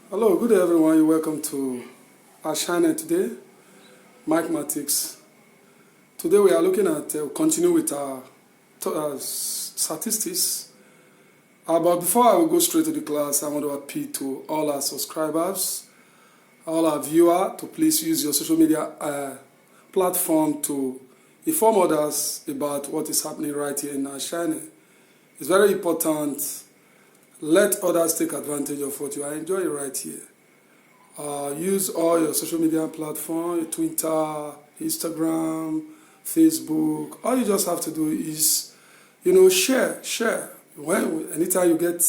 Hello, good day everyone. You're welcome to our channel today, Mathematics. Today we are looking at, continue with our statistics. But before I will go straight to the class, I want to appeal to all our subscribers, all our viewers, to please use your social media platform to inform others about what is happening right here in our channel. It's very important. Let others take advantage of what you are enjoying right here. Use all your social media platforms, Twitter, Instagram, Facebook. All you just have to do is, share. Anytime you get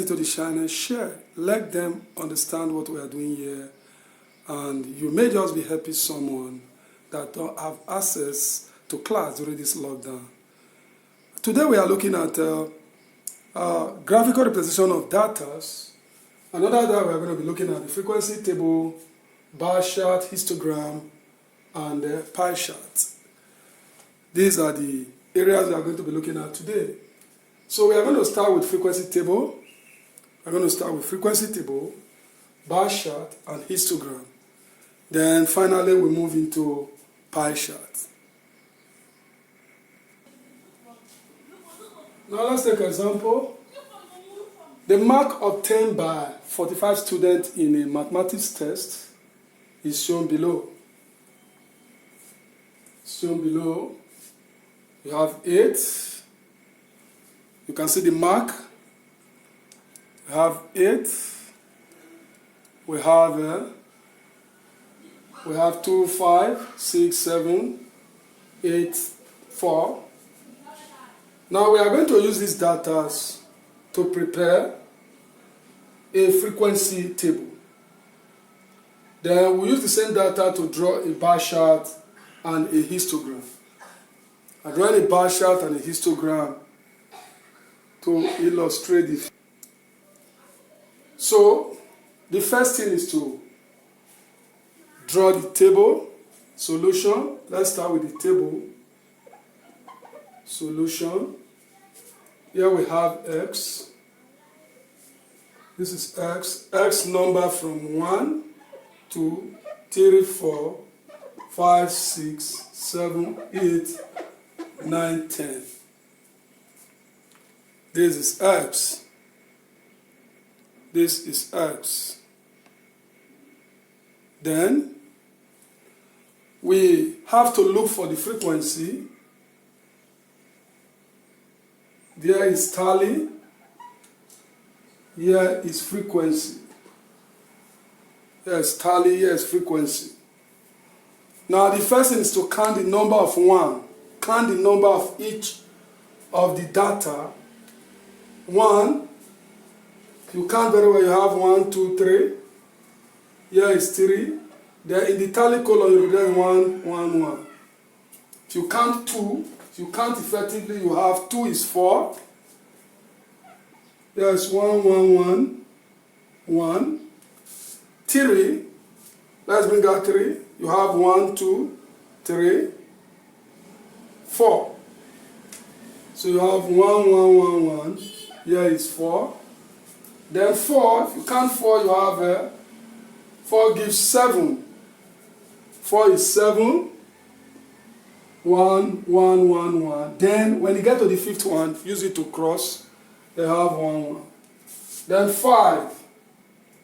into the channel, share. Let them understand what we are doing here. And you may just be helping someone that don't have access to class during this lockdown. Today we are looking at graphical representation of data. Another that we are going to be looking at the frequency table, bar chart, histogram, and pie chart. These are the areas we are going to be looking at today. So we are going to start with frequency table. We're going to start with frequency table, bar chart, and histogram. Then finally we move into pie chart. Now let's take an example. The mark obtained by 45 students in a mathematics test is shown below. You have 8. You can see the mark. We have 8. We have 2, 5, 6, 7, 8, 4. Now we are going to use these data to prepare a frequency table. Then we use the same data to draw a bar chart and a histogram. I'm drawing a bar chart and a histogram to illustrate this. So the first thing is to draw the table solution. Let's start with the table solution. Here we have x. This is x. X number from 1, 2, 3, 4, 5, 6, 7, 8, 9, 10. This is x. This is x. Then we have to look for the frequency. There is tally. Here is frequency. Here is tally, here is frequency. Now the first thing is to count the number of 1. Count the number of each of the data. 1. You count very well, you have 1, 2, 3. Here is 3. Then in the tally column you will get 1, 1, 1. If you count 2, if you count effectively, you have 2 is 4. There's 1, 1, 1, 1. 3. Let's bring out 3. You have 1, 2, 3, 4. So you have 1, 1, 1, 1. Here is 4. Then 4, if you count 4, you have 4 gives 7. 4 is 7. 1, 1, 1, 1. Then when you get to the fifth one, use it to cross. They have 1, 1. Then 5.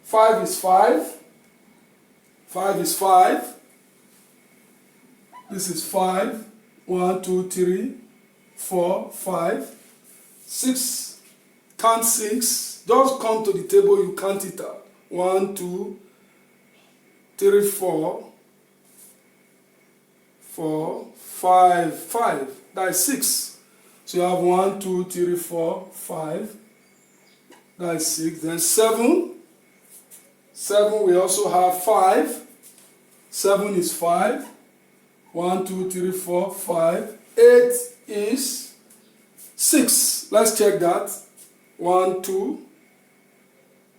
5 is 5. 5 is 5. This is 5. 1, 2, 3, 4, 5. 6. Count 6. Just come to the table, you count it out. 1, 2, 3, 4. 4, 5, 5. That is 6. So you have 1, 2, 3, 4, 5. That is 6. Then 7. 7, we also have 5. 7 is 5. 1, 2, 3, 4, 5. 8 is 6. Let's check that. 1, 2.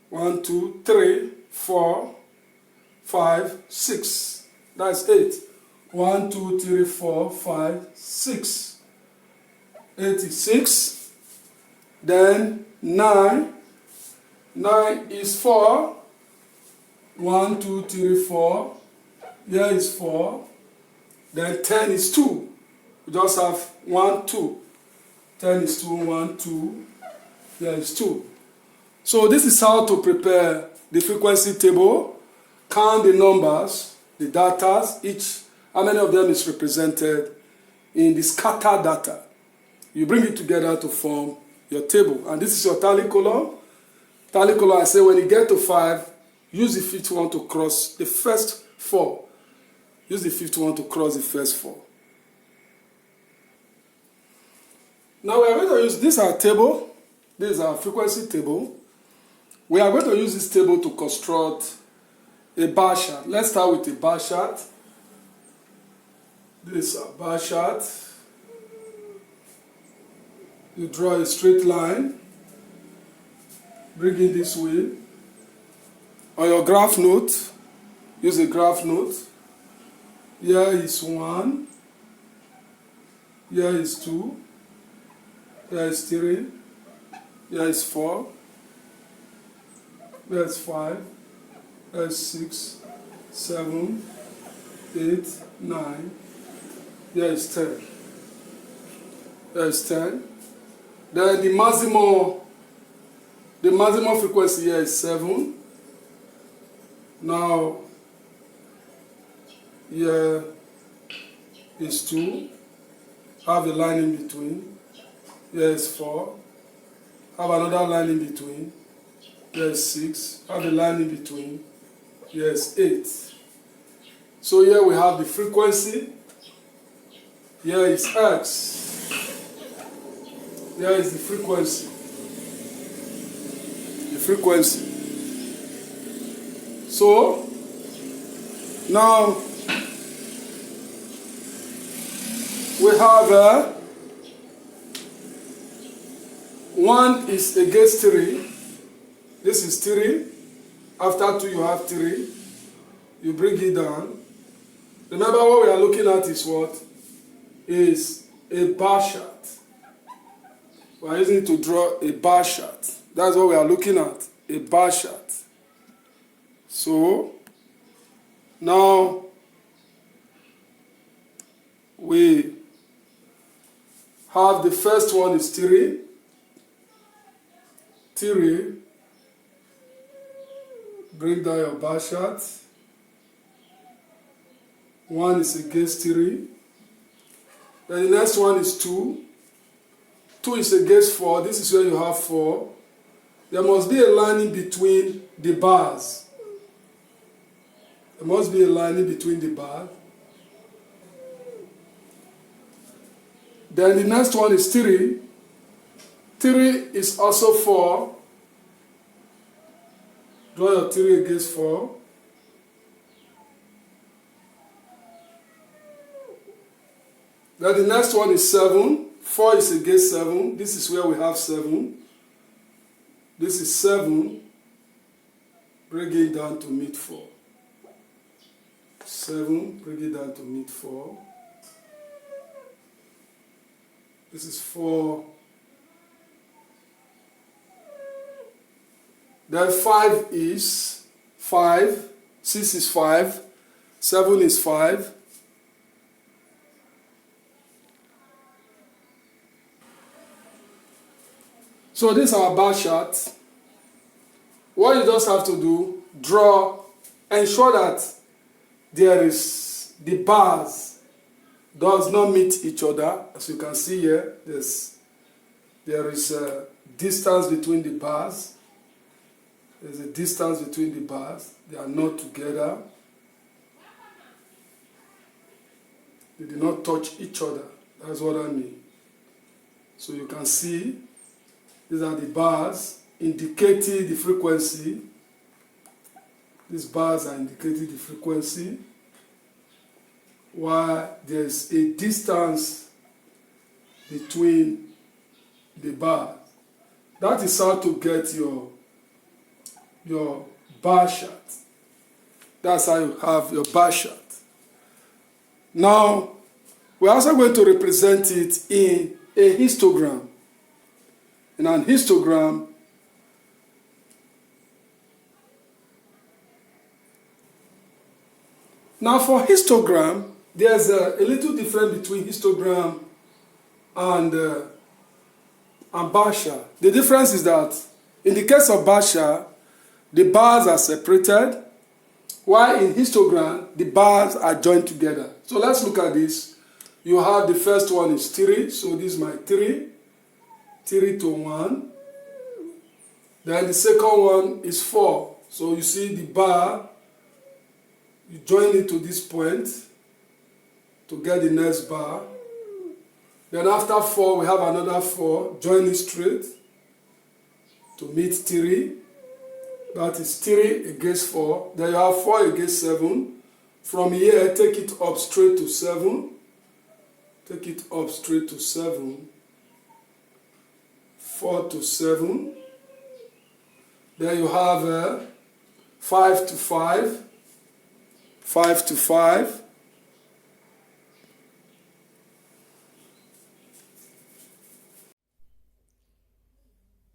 1, 2, 3, 4, 5, 6. That's 8. 1, 2, 3, 4, 5, 6. 8 is 6. Then 9. 9 is 4. 1, 2, 3, 4. Here is 4. Then 10 is 2. We just have 1, 2. 10 is 2, 1, 2. Here is 2. So this is how to prepare the frequency table. Count the numbers, the data, each, how many of them is represented in the scatter data. You bring it together to form your table. And this is your tally column. Tally column, I say when you get to 5, use the fifth one to cross the first 4. Use the fifth one to cross the first 4. Now we are going to use this our table. This is our frequency table. We are going to use this table to construct a bar chart. Let's start with a bar chart. This is a bar chart. You draw a straight line. Bring it this way. On your graph note, use a graph note. Here is 1. Here is 2. Here is 3. Here is 4. Here is 5. Here is 6, 7, 8, 9. Here is 10. Here is 10. Then the maximum frequency here is 7. Now here is 2. Have a line in between. Here is 4. Have another line in between. Here is 6. Have a line in between. Here is 8. So here we have the frequency. Here is X. Here is the frequency. The frequency. So now we have 1 is against 3. This is 3. After 2 you have 3. You bring it down. Remember what we are looking at is what? Is a bar chart. We are using it to draw a bar chart. That's what we are looking at. A bar chart. So now we have the first one is 3. 3. Bring down your bar chart. 1 is against 3. Then the next one is 2. 2 is against 4. This is where you have 4. There must be a line in between the bars. There must be a line in between the bars. Then the next one is 3. 3 is also 4. Draw your 3 against 4. Then the next one is 7. 4 is against 7. This is where we have 7. This is 7. Bring it down to meet 4. 7. Bring it down to meet 4. This is 4. Then 5 is 5. 6 is 5. 7 is 5. So this is our bar chart. What you just have to do, draw, ensure that there is the bars does not meet each other. As you can see here, there is a distance between the bars. There's a distance between the bars. They are not together. They do not touch each other. That's what I mean. So you can see these are the bars indicating the frequency. These bars are indicating the frequency. While there's a distance between the bars. That is how to get your bar chart. That's how you have your bar chart. Now, we're also going to represent it in a histogram. In an histogram, Now for histogram, there's a little difference between histogram and bar chart. The difference is that in the case of bar chart, the bars are separated, while in histogram, the bars are joined together. So let's look at this. You have the first one is 3, so this is my 3 to 1. Then the second one is 4. So you see the bar, you join it to this point to get the next bar. Then after 4, we have another 4, join it straight to meet 3. That is 3 against 4. Then you have 4 against 7. From here, take it up straight to 7. Take it up straight to 7. 4 to 7. Then you have 5 to 5. 5 to 5.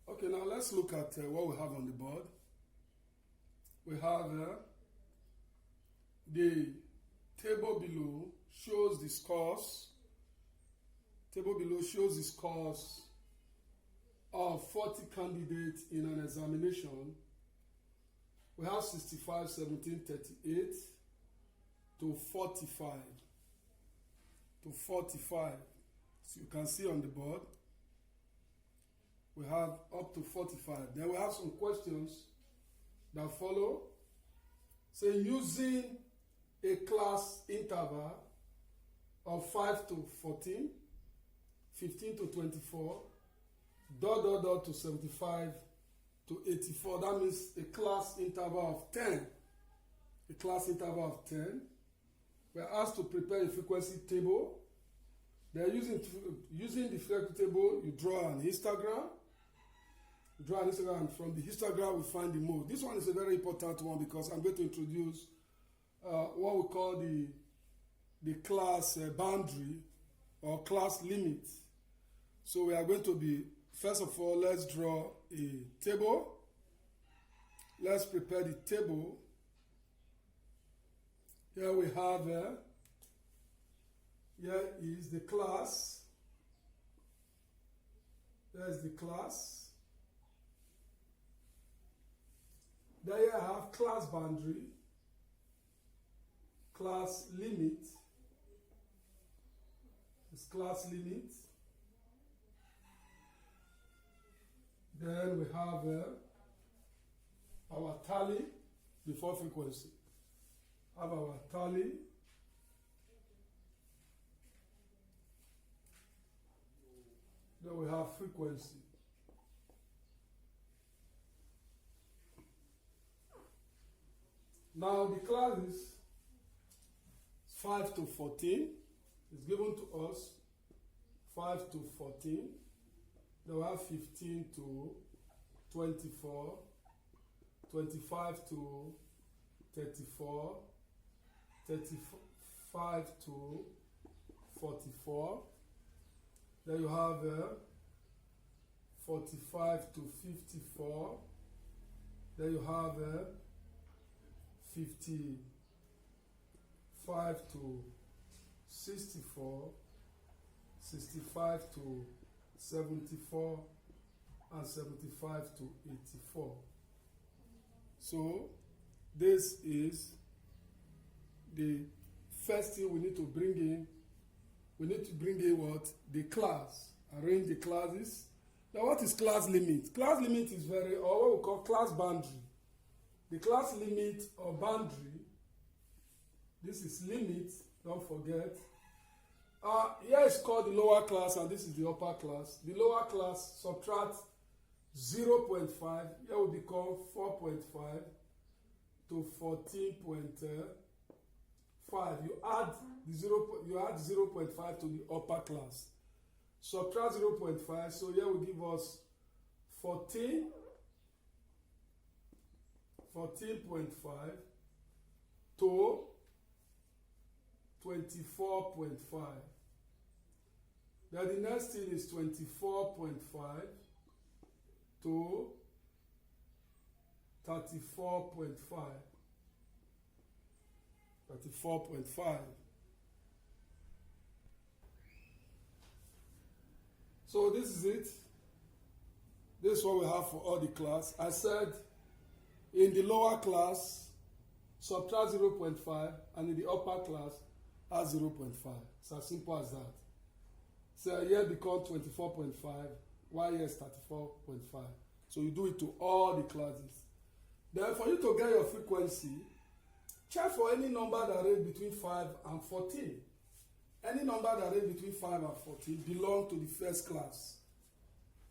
Okay, now let's look at what we have on the board. We have the table below shows the scores. Table below shows the scores of 40 candidates in an examination. We have 65, 17, 38 to 45. To 45. So you can see on the board, we have up to 45. Then we have some questions that follow. Say using a class interval of 5 to 14, 15 to 24, ... to 75 to 84. That means a class interval of 10. A class interval of 10. We are asked to prepare a frequency table. They are using the frequency table, you draw an histogram. You draw an histogram, and from the histogram we find the mode. This one is a very important one because I'm going to introduce what we call the class boundary or class limit. So we are going to be, first of all, let's draw a table. Let's prepare the table. Here we have, here is the class. There's the class. There I have class boundary, class limit. It's class limit. Then we have our tally before frequency. Have our tally. Then we have frequency. Now the classes 5 to 14 is given to us 5 to 14. Then we have 15 to 24, 25 to 34, 35 to 44. Then you have 45 to 54. Then you have 55 to 64, 65 to 74, and 75 to 84. So this is the first thing we need to bring in. We need to bring in what? The class. Arrange the classes. Now what is class limit? Class limit is or what we call class boundary. The class limit or boundary, this is limit, don't forget. Here is called the lower class and this is the upper class. The lower class subtract 0.5, here will become 4.5 to 14.5. You add 0.5 to the upper class. Subtract 0.5, so here will give us 14.5 to 24.5. Then the next thing is 24.5 to 34.5. 34.5. So this is it. This is what we have for all the class. I said in the lower class, subtract 0.5, and in the upper class, add 0.5. It's as simple as that. So here becomes 24.5, while here is 34.5. So you do it to all the classes. Then for you to get your frequency, check for any number that range between 5 and 14. Any number that range between 5 and 14 belong to the first class.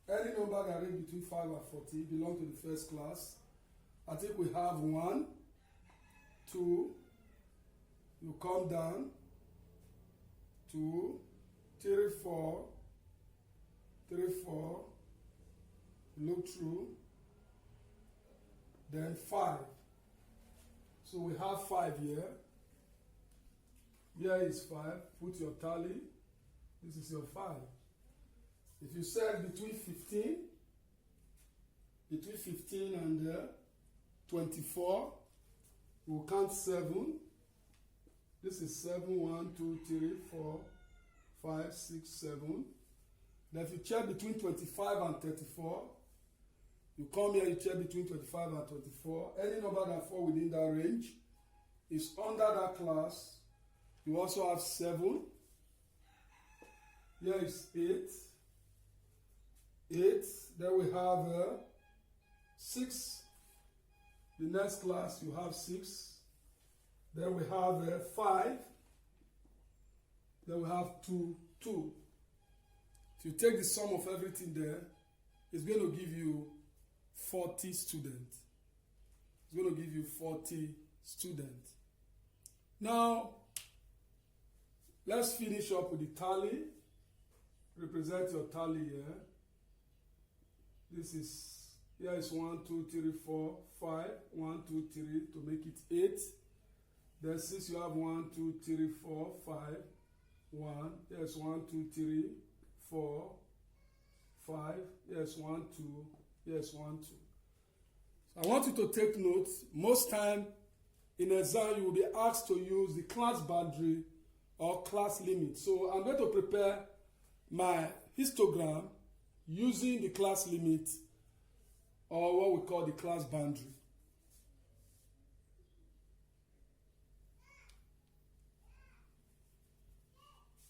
Any number that range between 5 and 14 belong to the first class. I think we have 1, 2, you come down, 2, 3, 4, look through, then 5. So we have 5 here. Here is 5. Put your tally. This is your 5. If you set between 15 and 24, we'll count 7. This is 7, 1, 2, 3, 4, 5, 6, 7. Then if you check between 25 and 34, you come here, you check between 25 and 24. Any number that fall within that range is under that class. You also have 7. Here is 8. 8. Then we have 6. The next class you have 6. Then we have 5. Then we have 2. If you take the sum of everything there, it's going to give you 40 students. It's going to give you 40 students. Now, let's finish up with the tally. Represent your tally here. This is, here is 1, 2, 3, 4, 5. 1, 2, 3 to make it 8. Then 6, you have 1, 2, 3, 4, 5. 1. Yes, 1, 2, 3, 4, 5. Yes, 1, 2. Yes, 1, 2. So I want you to take notes. Most time in exam, you will be asked to use the class boundary or class limit. So I'm going to prepare my histogram using the class limit or what we call the class boundary.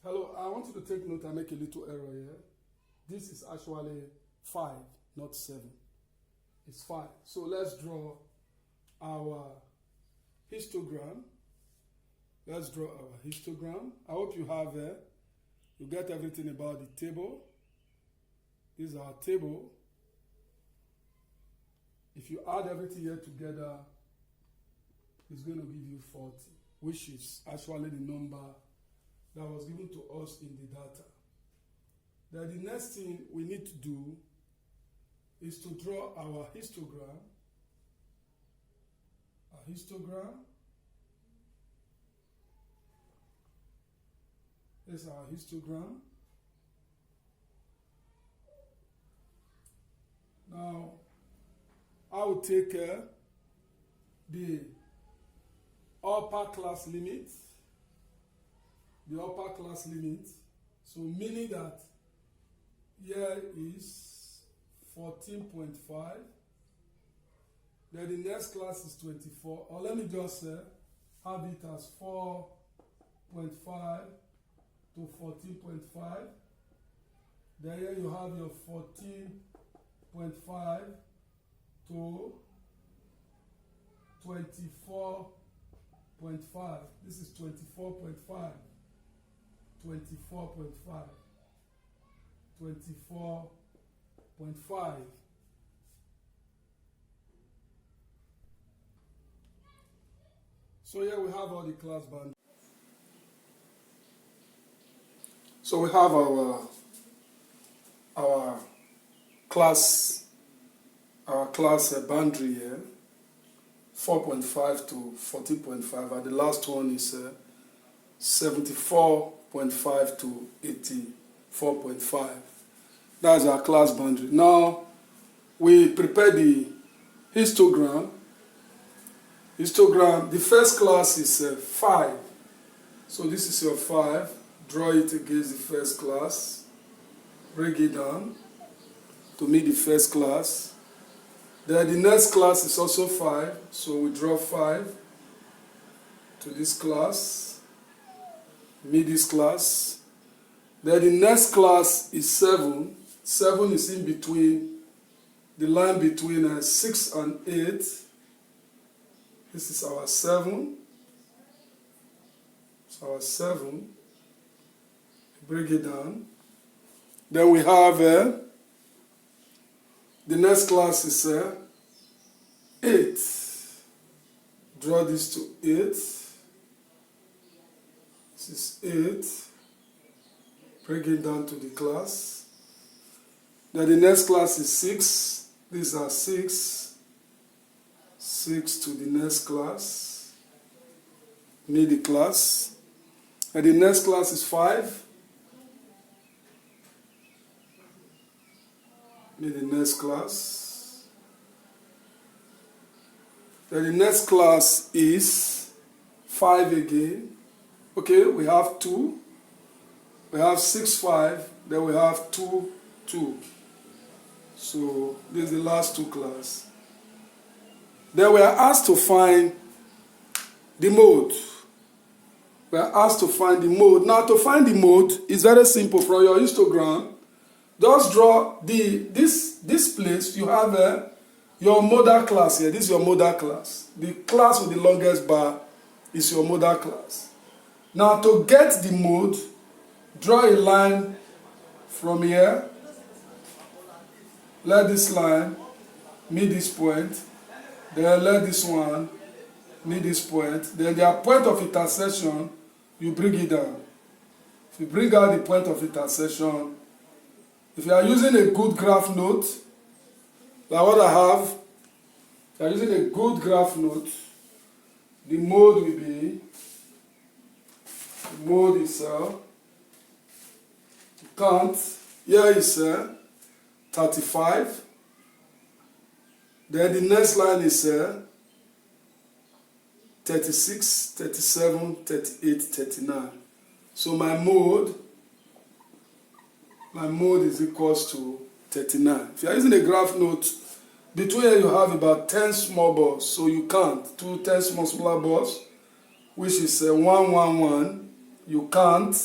Hello, I want you to take note and make a little error here. This is actually 5, not 7. It's 5. So let's draw our histogram. Let's draw our histogram. I hope you have you get everything about the table. This is our table. If you add everything here together, it's going to give you 40, which is actually the number that was given to us in the data. Then the next thing we need to do is to draw our histogram. Our histogram. This is our histogram. Now, I will take the upper class limit. The upper class limit. So meaning that here is 14.5. Then the next class is 24. Or let me just have it as 4.5 to 14.5. Then here you have your 14.5 to 24.5. This is 24.5. 24.5. 24.5. So here we have all the class band. So we have our class boundary here, 4.5 to 14.5, and the last one is 74.5 to 84.5. That's our class boundary. Now we prepare the histogram Histogram, the first class is 5. So this is your 5. Draw it against the first class. Break it down to meet the first class. Then the next class is also 5. So we draw 5 to this class. Meet this class. Then the next class is 7. 7 is in between, the line between 6 and 8. This is our 7. So our 7. Break it down. Then we have the next class is 8. Draw this to 8. This is 8. Break it down to the class. Then the next class is 6. These are 6. 6 to the next class. Meet the class. And the next class is 5. Meet the next class. Then the next class is 5 again. Okay, we have 2. We have 6, 5. Then we have 2, 2. So this is the last 2 class. Then we are asked to find the mode. We are asked to find the mode. Now to find the mode is very simple. From your histogram, just draw this place. You have your modal class here. This is your modal class. The class with the longest bar is your modal class. Now to get the mode, draw a line from here. Let this line meet this point. Then let this one meet this point. Then their point of intersection, you bring it down. If you bring out the point of intersection, if you are using a good graph note, like what I have, if you are using a good graph note, the mode will be, the mode is, count, here is 35. Then the next line is 36, 37, 38, 39. So my mode is equals to 39. If you are using a graph note, between here you have about 10 small balls. So you count 10 smaller balls, which is 1, 1, 1. You count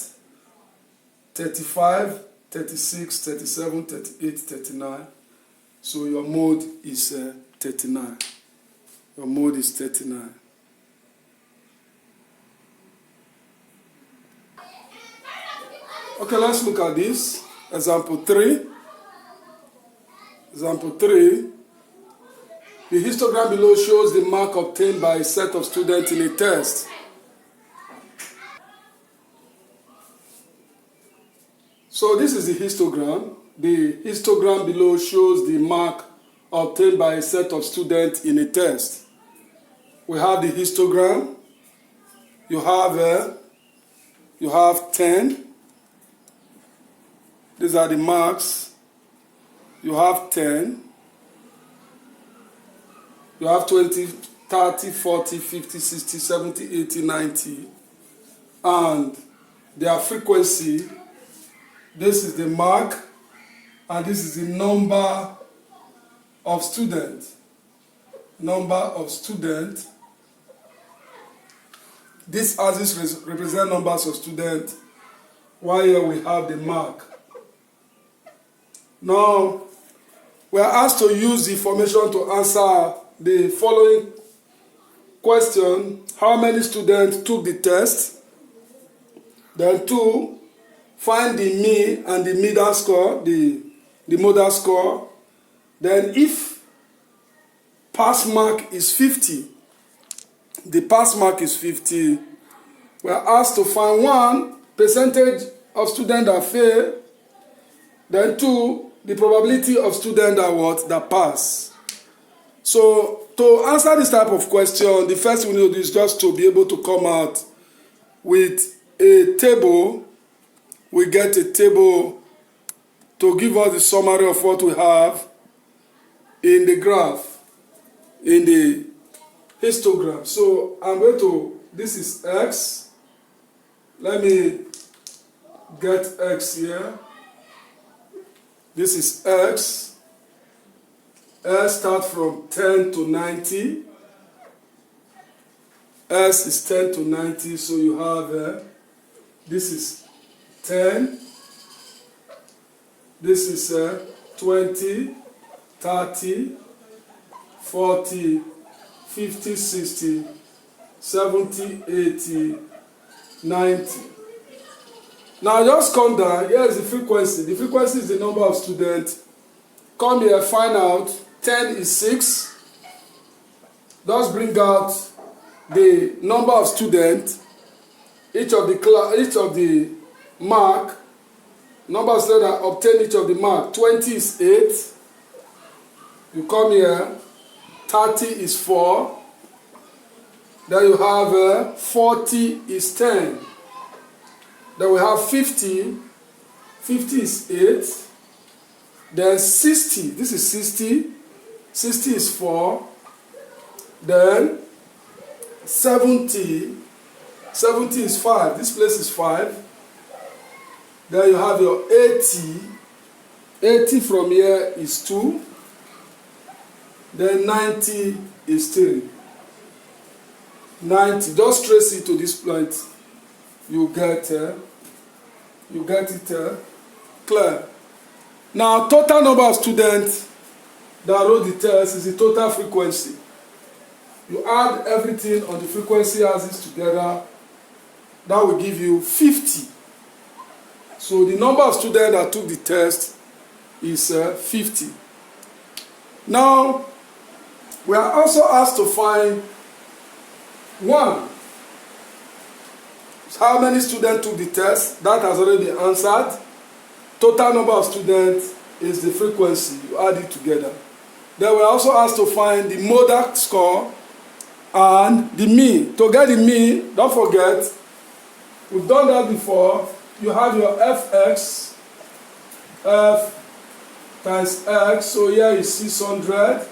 35, 36, 37, 38, 39. So your mode is 39. Your mode is 39. Okay, let's look at this. Example 3. Example 3. The histogram below shows the mark obtained by a set of students in a test. So this is the histogram. The histogram below shows the mark obtained by a set of students in a test. We have the histogram. You have 10. These are the marks. You have 10. You have 20, 30, 40, 50, 60, 70, 80, 90. And their frequency. This is the mark. And this is the number of students. Number of students. These axes represent numbers of students. While here we have the mark. Now, we are asked to use the information to answer the following question. How many students took the test? Then 2, find the mean and the middle score, the modal score. Then if pass mark is 50, the pass mark is 50, we are asked to find 1, percentage of students that fail. Then 2, the probability of students that pass. So to answer this type of question, the first thing we need to do is just to be able to come out with a table. We get a table to give us the summary of what we have in the graph, in the histogram. So I'm going to, this is X. Let me get X here. This is X. S starts from 10 to 90. S is 10 to 90, so you have, this is 10. This is 20, 30, 40, 50, 60, 70, 80, 90. Now just come down. Here is the frequency. The frequency is the number of students. Come here, find out. 10 is 6. Just bring out the number of students. Each of the mark. Number of students that obtain each of the mark. 20 is 8. You come here. 30 is 4. Then you have 40 is 10. Then we have 50. 50 is 8. Then 60. This is 60. 60 is 4. Then 70. 70 is 5. This place is 5. Then you have your 80. 80 from here is 2. Then 90 is 3. 90. Just trace it to this point. You get it clear. Now, total number of students that wrote the test is the total frequency. You add everything on the frequency axis together, that will give you 50. So the number of students that took the test is 50. Now, we are also asked to find 1. How many students took the test? That has already been answered. Total number of students is the frequency. You add it together. Then we are also asked to find the modal score and the mean. To get the mean, don't forget, we've done that before. You have your fx, f times x. So here is 600.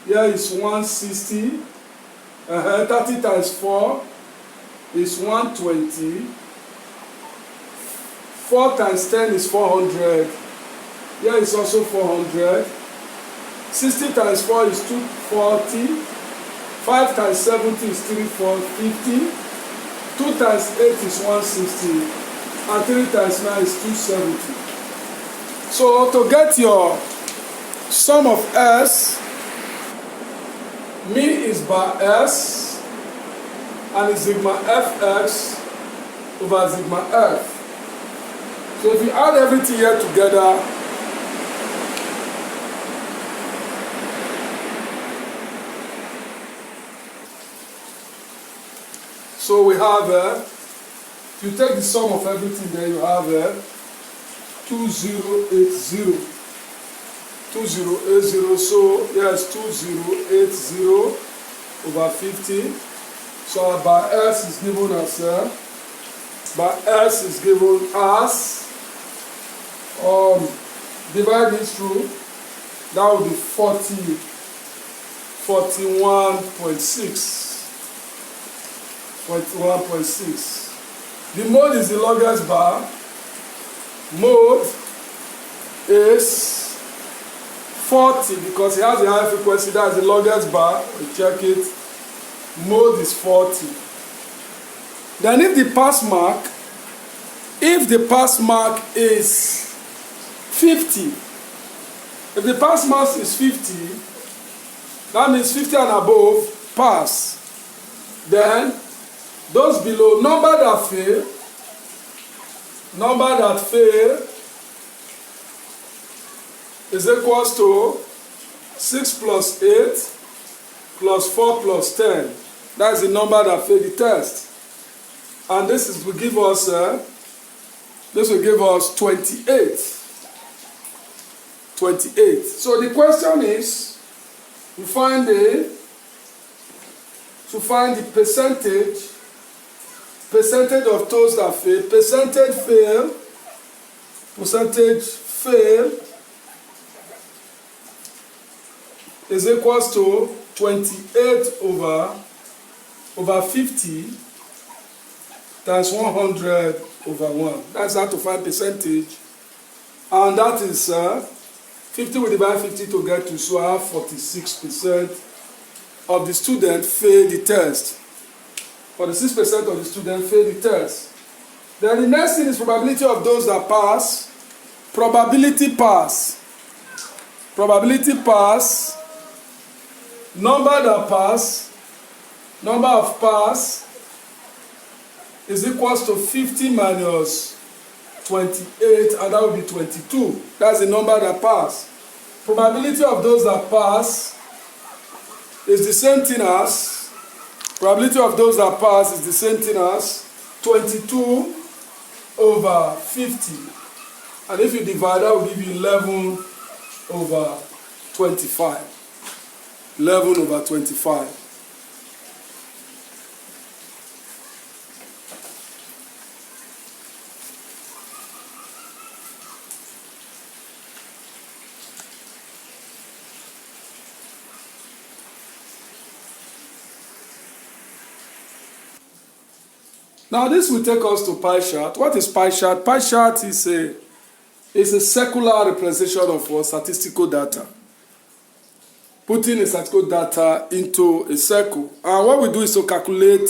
Here is 160. 30 times 4 is 120. 4 times 10 is 400. Here is also 400. 60 times 4 is 240. 5 times 70 is 350. 2 times 8 is 160. And 3 times 9 is 270. So to get your sum of S, mean is bar S, and it's sigma fx over sigma f. So if you add everything here together, so we have, if you take the sum of everything there, you have 2080. 2080, so here's 2080 over 50. So by S is given as divide this through, that would be 41.6. The mode is the longest bar. Mode is 40 because it has a high frequency. That's the longest bar. We check it. Mode is 40. Then if the pass mark is 50, if the pass mark is 50, that means 50 and above pass. Then those below, number that fail is equals to 6 plus 8 plus 4 plus 10. That's the number that failed the test. And this will give us 28. 28. So the question is to find the percentage of those that fail. Percentage fail is equals to 28 over 50 times 100 over 1. That's how to find percentage. And that is 50 we divide 50 to get to, so I have 46% of the students fail the test. 46% of the students fail the test. Then the next thing is probability of those that pass. Probability pass. Probability pass. Number that pass. Number of pass is equals to 50 minus 28, and that will be 22. That's the number that pass. Probability of those that pass is the same thing as, probability of those that pass is the same thing as 22 over 50. And if you divide, that will give you 11 over 25. 11 over 25. Now this will take us to pie chart. What is pie chart? Pie chart is a circular representation of statistical data. Putting a statistical data into a circle. And what we do is to calculate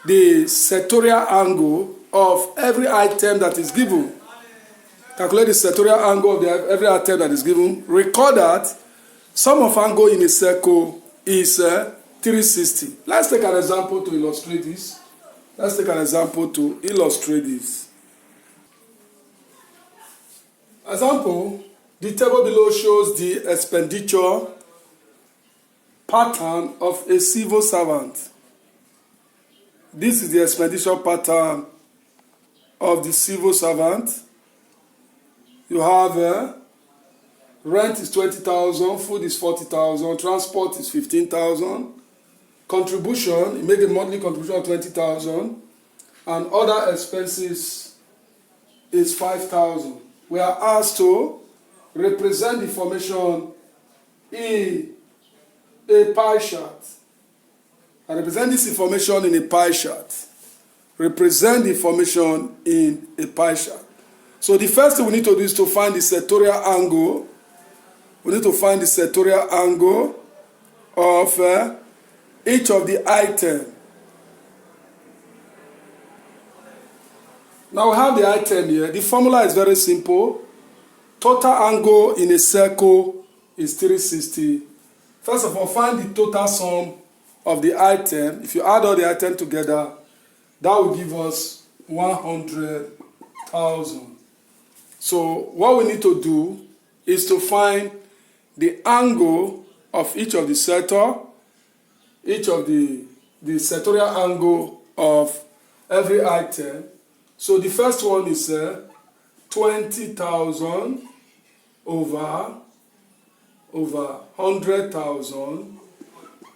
the sectorial angle of every item that is given. Calculate the sectorial angle of every item that is given. Record that sum of angle in a circle is 360. Let's take an example to illustrate this. Let's take an example to illustrate this. Example, the table below shows the expenditure pattern of a civil servant. This is the expenditure pattern of the civil servant. You have rent is 20,000, food is 40,000, transport is 15,000. Contribution, you make a monthly contribution of 20,000, and other expenses is 5,000. We are asked to represent the information in a pie chart. I represent this information in a pie chart. Represent the information in a pie chart. So the first thing we need to do is to find the sectorial angle. We need to find the sectorial angle of each of the item. Now we have the item here. The formula is very simple. Total angle in a circle is 360. First of all, find the total sum of the item. If you add all the items together, that will give us 100,000. So what we need to do is to find the angle of each of the sector, each of the sectorial angle of every item. So the first one is 20,000 over 100,000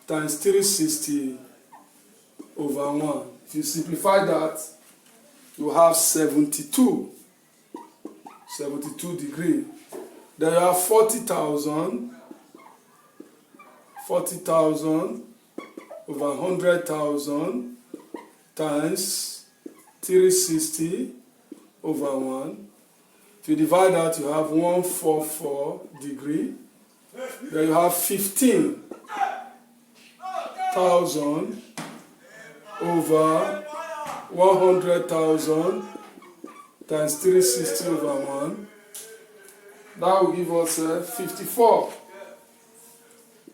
times 360 over 1. If you simplify that, you have 72 degrees. Then you have 40,000 over 100,000 times 360 over 1. If you divide that, you have 144 degrees. Then you have 15,000 over 100,000 times 360 over 1. That will give us 54.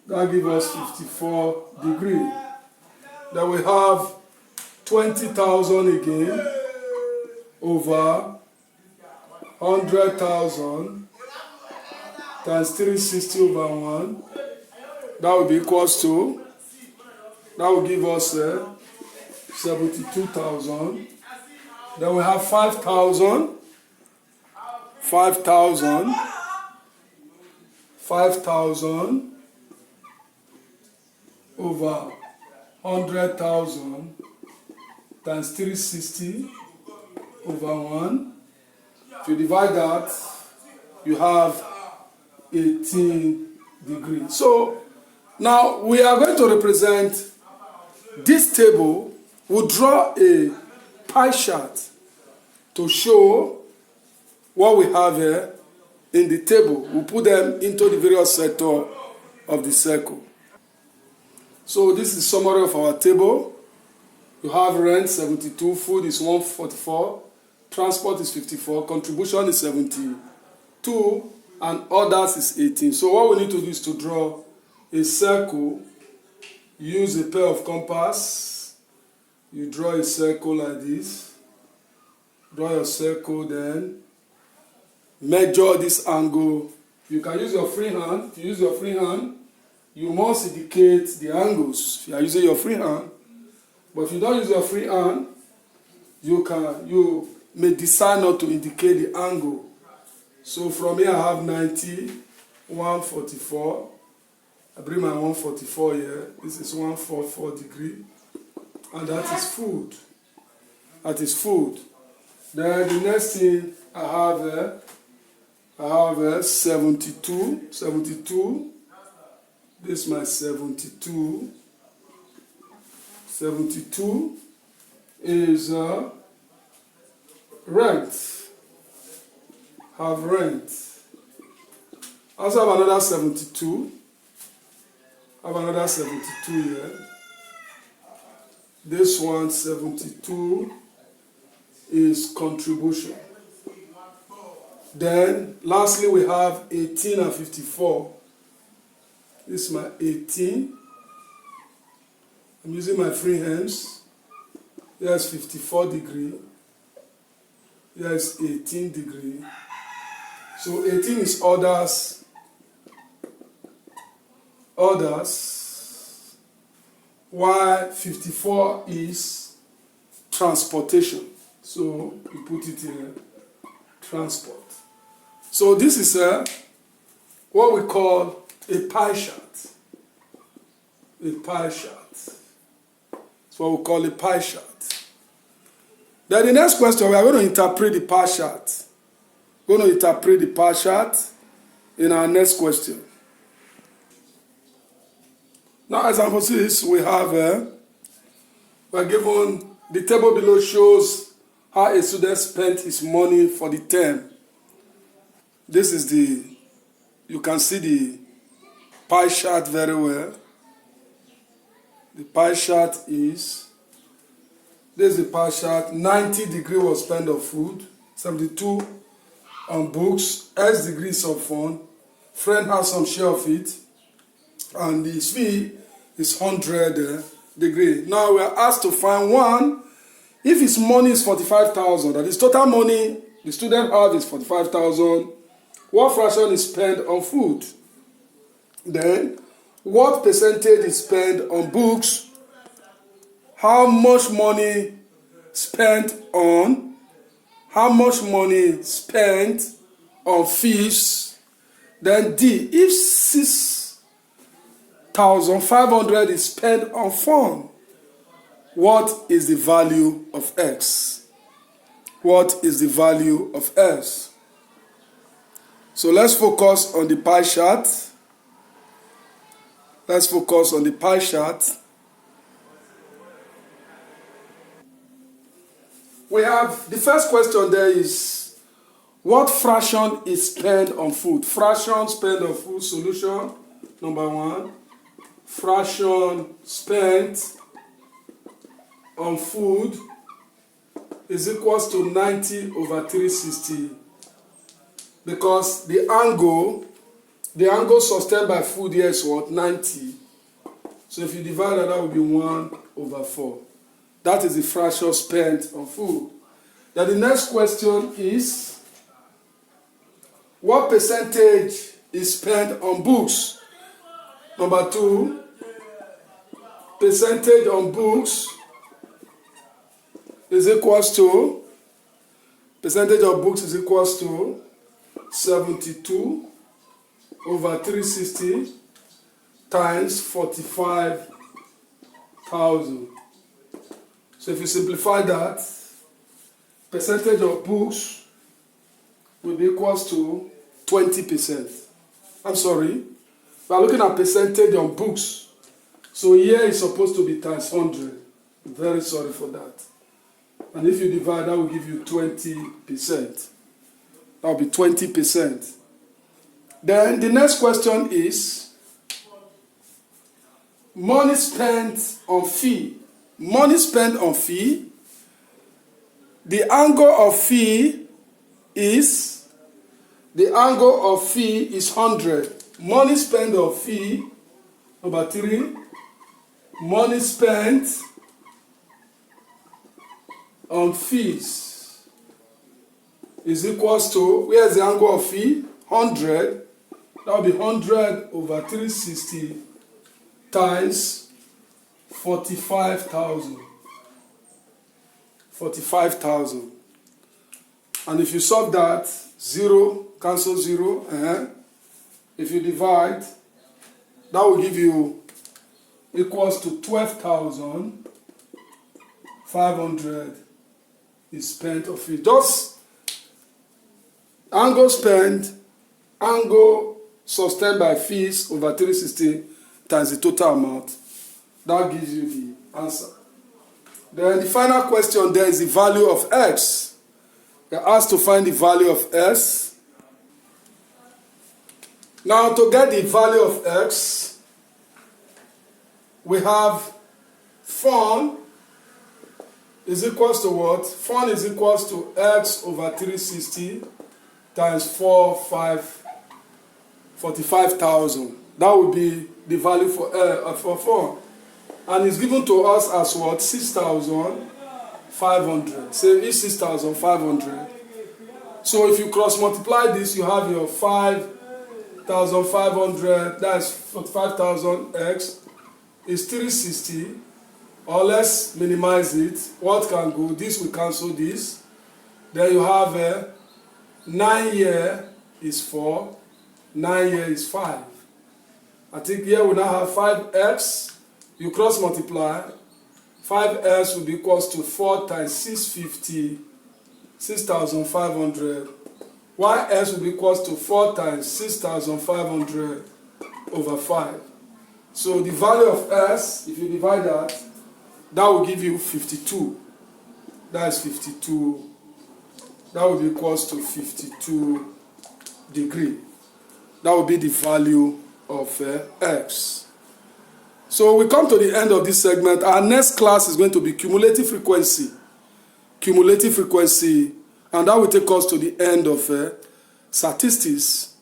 That gives us 54 degrees. Then we have 20,000 again over 100,000 times 360 over 1. That will be equals to, that will give us 72,000. Then we have 5,000 over 100,000 times 360 over 1. If you divide that, you have 18 degrees. So Now we are going to represent this table. We'll draw a pie chart to show what we have here in the table. We'll put them into the various sectors of the circle. So this is the summary of our table. You have rent 72, food is 144, transport is 54, contribution is 72, and others is 18. So what we need to do is to draw a circle. Use a pair of compass. You draw a circle like this. Draw your circle, then measure this angle. You can use your free hand. If you use your free hand, you must indicate the angles. If you are using your free hand, but if you don't use your free hand, you may decide not to indicate the angle. So from here I have 90, 144. I bring my 144 here. This is 144 degree, and that is food. That is food. Then the next thing I have 72. 72. This is my 72. 72 is rent. Have rent. I also have another 72. I have another 72 here. This one 72 is contribution. Then lastly we have 18 and 54. This is my 18. I'm using my free hands. Here's 54 degree. Here's 18 degree. So 18 is others. Others. While 54 is transportation. So we put it here. Transport. So this is what we call a pie chart. A pie chart. That's what we call a pie chart. Then the next question, we are going to interpret the pie chart. We're going to interpret the pie chart in our next question. Now, example 6, we have, we are given, the table below shows how a student spent his money for the term. This is you can see the pie chart very well. The pie chart this is the pie chart. 90 degree was spent on food, 72 on books, X degrees of fun, friend has some share of it, and the fee is 100 degree. Now we are asked to find one. If his money is 45,000, that is total money the student have is 45,000, what fraction is spent on food? Then, what percentage is spent on books? How much money spent on fees? Then D, if 6,500 is spent on fun, what is the value of X? What is the value of S? So let's focus on the pie chart. Let's focus on the pie chart. We have the first question there is, what fraction is spent on food? Fraction spent on food, solution number 1. Fraction spent on food is equals to 90 over 360. Because the angle sustained by food here is what? 90. So if you divide that, that will be 1 over 4. That is the fraction spent on food. Then the next question is, what percentage is spent on books? Number 2, percentage on books is equals to, percentage of books is equals to 72 over 360 times 45,000. So if you simplify that, percentage of books will be equals to 20%. I'm sorry, We are looking at percentage on books. So here is supposed to be times 100. Very sorry for that. And if you divide, that will give you 20%. That will be 20%. Then the next question is money spent on fee. Money spent on fee. The angle of fee is 100. Money spent on fee. Number 3. Money spent on fees is equals to, where's the angle of fee? 100. That will be 100 over 360 times 45,000. 45,000. And if you solve that, 0, cancel 0. If you divide, that will give you equals to 12,500 is spent of fee. Just angle spent, angle sustained by fees over 360 times the total amount. That gives you the answer. Then the final question there is the value of x. You're asked to find the value of s. Now to get the value of x, we have fun is equals to what? Fun is equals to x over 360 times 45,000. That would be the value for fun. And it's given to us as what? 6,500. Say it's 6,500. So if you cross multiply this, you have your 5,500. That's 45,000x is 360. Or let's minimize it. What can go? This will cancel this. Then you have 9 here is 4. 9 here is 5. I think here we now have 5x. You cross multiply. 5x will be equals to 4 times 650, 6,500. Ys will be equals to 4 times 6,500 over 5. So the value of s, if you divide that, that will give you 52. That is 52. That will be equals to 52 degree. That will be the value of x. So we come to the end of this segment. Our next class is going to be cumulative frequency. Cumulative frequency. And that will take us to the end of statistics.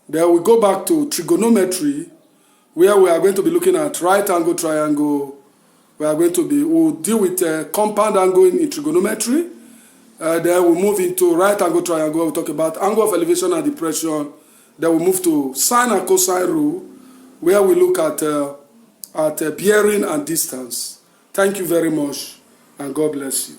Then we go back to trigonometry, where we are going to be looking at right angle triangle. We'll deal with compound angle in trigonometry. Then we'll move into right angle triangle. We'll talk about angle of elevation and depression. Then we'll move to sine and cosine rule, where we look at bearing and distance. Thank you very much, and God bless you.